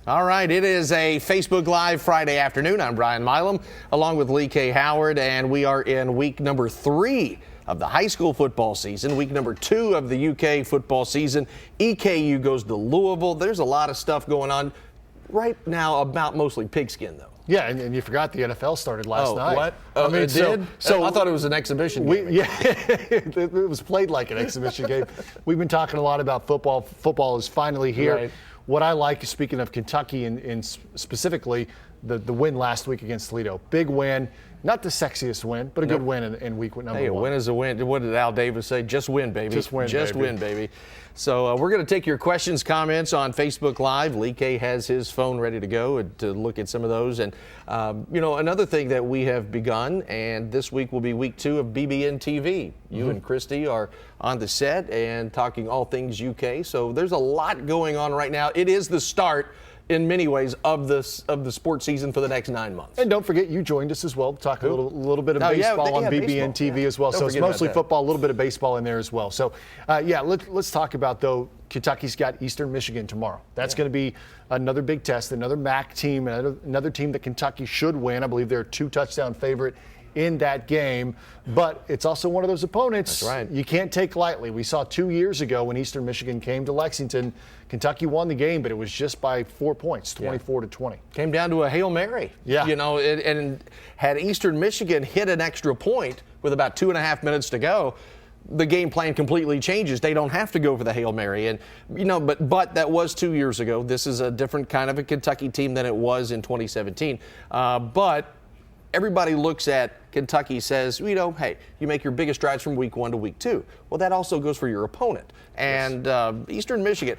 All right, it is a Facebook Live Friday afternoon. I'm Brian Milam, along with Lee K. Howard, and we are in week number 3 of the high school football season, week number 2 of the UK football season. EKU goes to Louisville. There's a lot of stuff going on right now about mostly pigskin, though. Yeah, and you forgot the NFL started last night. What? I mean, it did? So I thought it was an exhibition game. Yeah, it was played like an exhibition game. We've been talking a lot about football. Football is finally here. Right. What I like, speaking of Kentucky and specifically the win last week against Toledo. Big win. Not the sexiest win, but a good win in week number 1. Hey, a win is a win. What did Al Davis say? Just win, baby. Just win, baby. So we're going to take your questions, comments on Facebook Live. Lee K has his phone ready to go to look at some of those. And, another thing that we have begun, and this week will be week 2 of BBN TV. You and Christy are on the set and talking all things UK. So there's a lot going on right now. It is the start, in many ways, of the sports season for the next 9 months. And don't forget, you joined us as well to talk a little bit of baseball on BBN TV as well. Don't So it's mostly football, a little bit of baseball in there as well. So, let's talk about, though, Kentucky's got Eastern Michigan tomorrow. That's going to be another big test, another MAC team, another team that Kentucky should win. I believe they're a 2-touchdown favorite in that game, but it's also one of those opponents That's right. you can't take lightly. We saw 2 years ago when Eastern Michigan came to Lexington, Kentucky won the game, but it was just by 4 points, 24-20. Came down to a Hail Mary. Yeah. And had Eastern Michigan hit an extra point with about 2.5 minutes to go, the game plan completely changes. They don't have to go for the Hail Mary. And, but that was 2 years ago. This is a different kind of a Kentucky team than it was in 2017. But everybody looks at Kentucky, says, hey, you make your biggest strides from week 1 to week 2. Well, that also goes for your opponent. And Eastern Michigan,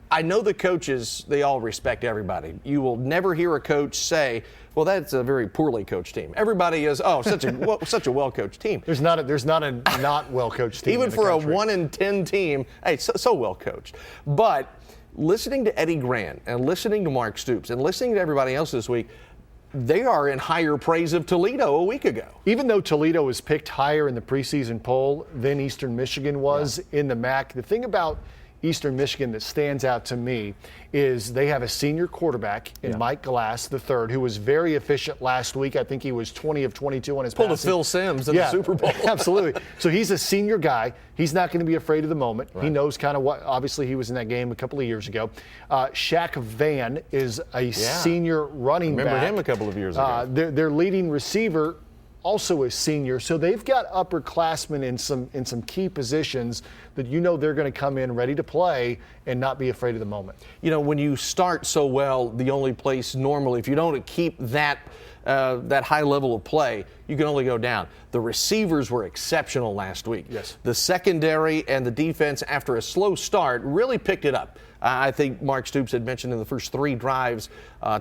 I know the coaches, they all respect everybody. You will never hear a coach say, well, that's a very poorly coached team. Everybody is, such a well-coached team. There's not a not well-coached team. Even in the for country. a 1-10 team, hey, so well-coached. But listening to Eddie Grant and listening to Mark Stoops and listening to everybody else this week, they are in higher praise of Toledo a week ago. Even though Toledo was picked higher in the preseason poll than Eastern Michigan was in the MAC, the thing about Eastern Michigan that stands out to me is they have a senior quarterback in Mike Glass III, who was very efficient last week. I think he was 20 of 22 on his passing. Pulled a Phil Simms in the Super Bowl. Absolutely. So he's a senior guy. He's not going to be afraid of the moment. Right. He knows kind of what, obviously he was in that game a couple of years ago. Shaq Van is a senior running back. Remember him a couple of years ago. Their leading receiver also a senior, so they've got upperclassmen in some key positions that they're going to come in ready to play and not be afraid of the moment. When you start so well, the only place normally, if you don't keep that high level of play, you can only go down. The receivers were exceptional last week. Yes. The secondary and the defense, after a slow start, really picked it up. I think Mark Stoops had mentioned in the first 3 drives,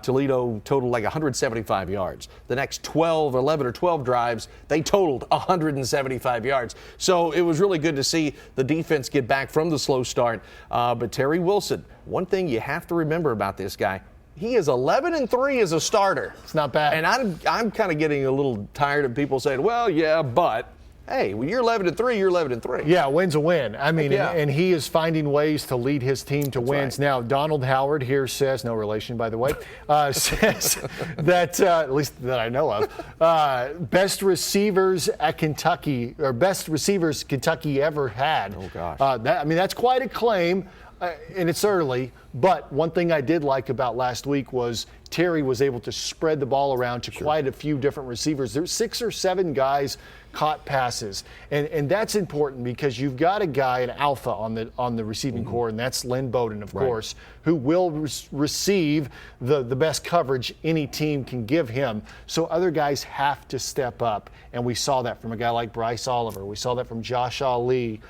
Toledo totaled like 175 yards. The next 11 or 12 drives, they totaled 175 yards. So it was really good to see the defense get back from the slow start. But Terry Wilson, one thing you have to remember about this guy, he is 11-3 as a starter. It's not bad. And I'm kind of getting a little tired of people saying, well, yeah, but. Hey, when you're 11-3, you're 11-3. Yeah, win's a win. I mean, Yeah. and he is finding ways to lead his team to wins. right. Now, Donald Howard here says, no relation, by the way, says that, at least that I know of, best receivers at Kentucky, or best receivers Kentucky ever had. Oh, gosh. That's quite a claim. And it's early, but one thing I did like about last week was Terry was able to spread the ball around to quite a few different receivers. There's 6 or 7 guys caught passes, and that's important because you've got a guy, an alpha on the receiving core, and that's Lynn Bowden, of course, who will receive the best coverage any team can give him. So other guys have to step up, and we saw that from a guy like Bryce Oliver. We saw that from Josh Ali.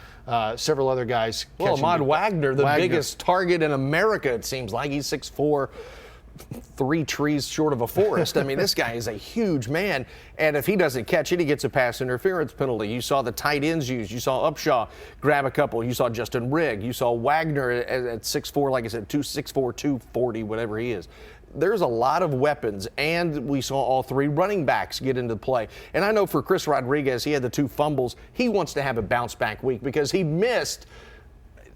Several other guys. Well, Ahmad Wagner, the biggest target in America, it seems like. He's 6'4", 3 trees short of a forest. I mean, this guy is a huge man, and if he doesn't catch it, he gets a pass interference penalty. You saw the tight ends used. You saw Upshaw grab a couple. You saw Justin Rigg. You saw Wagner at 6'4", like I said, 6'4", 240, whatever he is. There's a lot of weapons, and we saw all 3 running backs get into play. And I know for Chris Rodriguez, he had the 2 fumbles. He wants to have a bounce-back week because he missed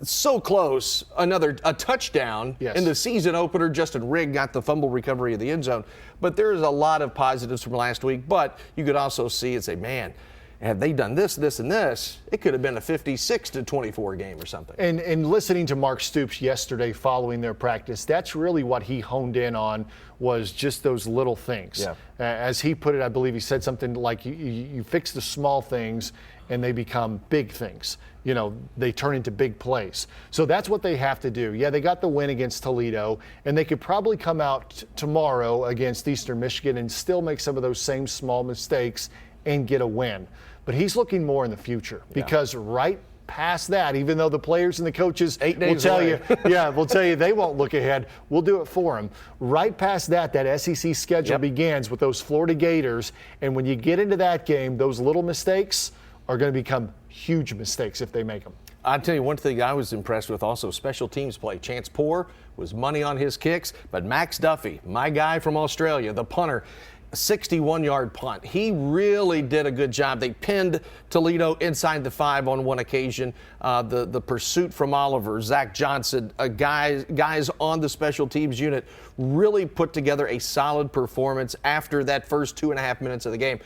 so close. A touchdown in the season opener. Justin Rigg got the fumble recovery of the end zone. But there's a lot of positives from last week. But you could also see and say, man, had they done this, this, and this, it could have been a 56-24 game or something. And listening to Mark Stoops yesterday following their practice, that's really what he honed in on, was just those little things. Yeah. As he put it, I believe he said something like, you fix the small things and they become big things. You know, they turn into big plays. So that's what they have to do. Yeah, they got the win against Toledo, and they could probably come out tomorrow against Eastern Michigan and still make some of those same small mistakes and get a win. But he's looking more in the future, because right past that, even though the players and the coaches will tell you, we'll tell you they won't look ahead, we'll do it for them. Right past that, that SEC schedule begins with those Florida Gators, and when you get into that game, those little mistakes are going to become huge mistakes if they make them. I'll tell you one thing I was impressed with also, special teams play. Chance Poore was money on his kicks, but Max Duffy, my guy from Australia, the punter, 61-yard punt. He really did a good job. They pinned Toledo inside the 5 on one occasion. The pursuit from Oliver, Zach Johnson, guys on the special teams unit really put together a solid performance after that first 2.5 minutes of the game.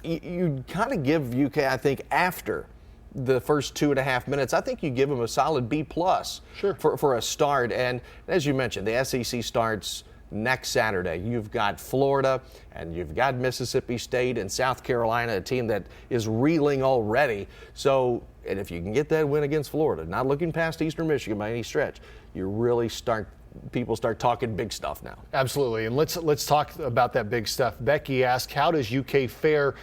You kind of give UK, I think, after the first 2.5 minutes, I think you give them a solid B+ for a start. And as you mentioned, the SEC starts next Saturday. You've got Florida and you've got Mississippi State and South Carolina, a team that is reeling already. So, and if you can get that win against Florida, not looking past Eastern Michigan by any stretch, you really people start talking big stuff now. Absolutely. And let's talk about that big stuff. Becky asked, how does UK fare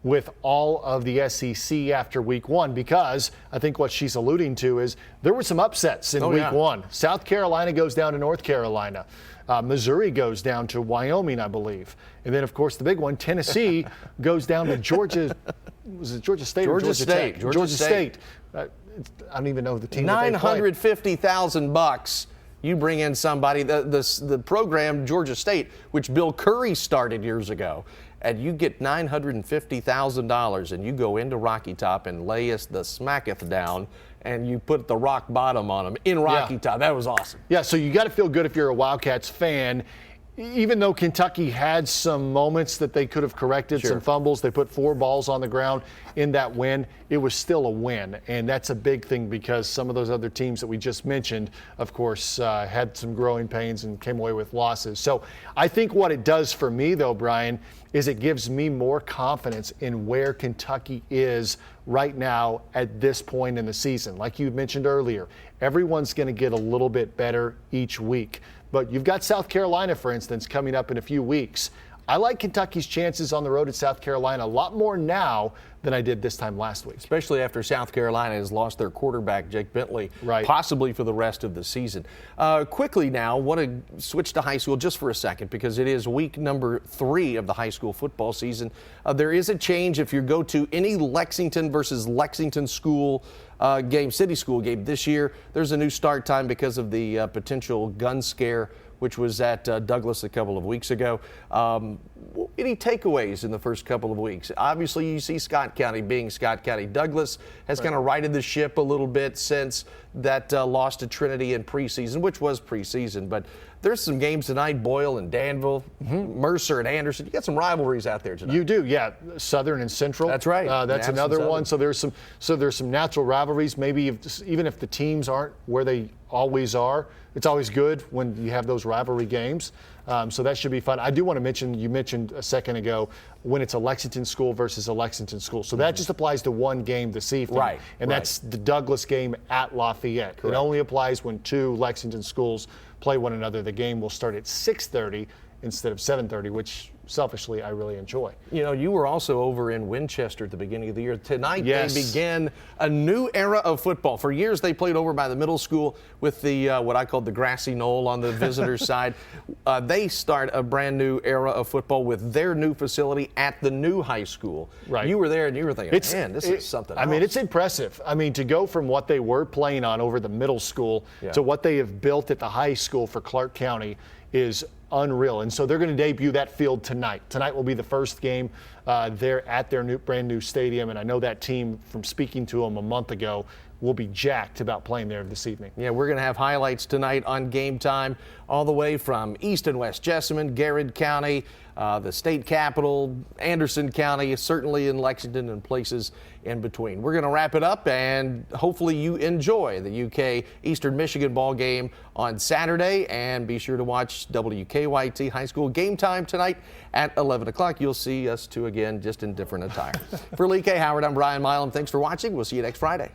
with all of the SEC after week 1? Because I think what she's alluding to is there were some upsets in week 1. South Carolina goes down to North Carolina. Missouri goes down to Wyoming, I believe. And then, of course, the big one, Tennessee goes down to Georgia. Was it Georgia State or Georgia Tech? Georgia State. I don't even know the team. $950,000. You bring in somebody, the program, Georgia State, which Bill Curry started years ago, and you get $950,000 and you go into Rocky Top and lay us the smacketh down, and you put the rock bottom on them in Rocky Top. That was awesome. Yeah, so you got to feel good if you're a Wildcats fan. Even though Kentucky had some moments that they could have corrected, some fumbles, they put 4 balls on the ground in that win, it was still a win. And that's a big thing because some of those other teams that we just mentioned, of course, had some growing pains and came away with losses. So I think what it does for me, though, Brian, is it gives me more confidence in where Kentucky is right now at this point in the season. Like you mentioned earlier, everyone's going to get a little bit better each week. But you've got South Carolina, for instance, coming up in a few weeks. I like Kentucky's chances on the road at South Carolina a lot more now than I did this time last week. Especially after South Carolina has lost their quarterback, Jake Bentley, possibly for the rest of the season. Quickly now, want to switch to high school just for a second because it is week number 3 of the high school football season. There is a change if you go to any Lexington versus Lexington school game, city school game this year. There's a new start time because of the potential gun scare which was at Douglas a couple of weeks ago. Any takeaways in the first couple of weeks? Obviously, you see Scott County being Scott County. Douglas has kind of righted the ship a little bit since that loss to Trinity in preseason, which was preseason. But there's some games tonight, Boyle and Danville, Mercer and Anderson. You got some rivalries out there tonight. You do, yeah. Southern and Central. That's right. That's another one. So there's some natural rivalries. Maybe even if the teams aren't where they always are, it's always good when you have those rivalry games. So that should be fun. I do want to mention, you mentioned a second ago, when it's a Lexington school versus a Lexington school. So that just applies to one game this evening. Right. And that's the Douglas game at Lafayette. Correct. It only applies when 2 Lexington schools play one another. The game will start at 6:30 instead of 7:30, which selfishly I really enjoy. You know, you were also over in Winchester at the beginning of the year. Tonight they begin a new era of football. For years they played over by the middle school with the what I called the grassy knoll on the visitor side. They start a brand new era of football with their new facility at the new high school. Right. You were there and you were thinking, man, this is something else. I mean, it's impressive. I mean, to go from what they were playing on over the middle school to what they have built at the high school for Clark County is unreal. And so they're going to debut that field tonight. Tonight will be the first game there at their brand new stadium. And I know that team, from speaking to them a month ago, will be jacked about playing there this evening. Yeah, we're going to have highlights tonight on Game Time all the way from East and West Jessamine, Garrett County, the state capital, Anderson County, certainly in Lexington and places in between. We're going to wrap it up, and hopefully you enjoy the UK Eastern Michigan ball game on Saturday, and be sure to watch WKYT High School Game Time tonight at 11 o'clock. You'll see us two again, just in different attire. For Lee K. Howard, I'm Brian Milam. Thanks for watching. We'll see you next Friday.